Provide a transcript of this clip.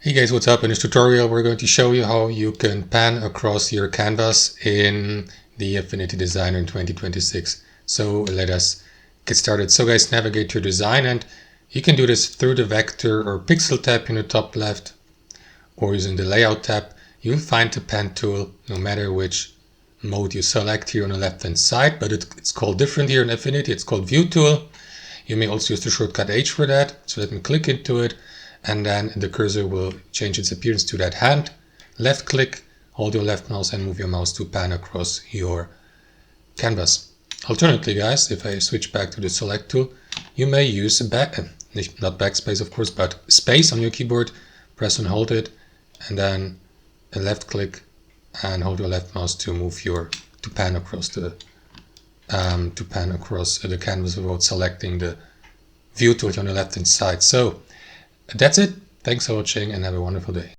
Hey guys, what's up? In this tutorial we're going to show you how you can pan across your canvas in the Affinity Designer in 2026. So let us get started. So guys, navigate to design, and you can do this through the vector or pixel tab in the top left or using the layout tab. You'll find the pan tool no matter which mode you select here on the left hand side, but it's called different here in Affinity. It's called view tool. You may also use the shortcut H for that. So let me click into it, and then the cursor will change its appearance to that hand. Left click, hold your left mouse and move your mouse to pan across your canvas. Alternatively guys, if I switch back to the select tool, you may use not backspace of course, but space on your keyboard. Press and hold it, and then a left click and hold your left mouse to pan across the canvas without selecting the view tool on the left hand side. So that's it. Thanks for watching and have a wonderful day.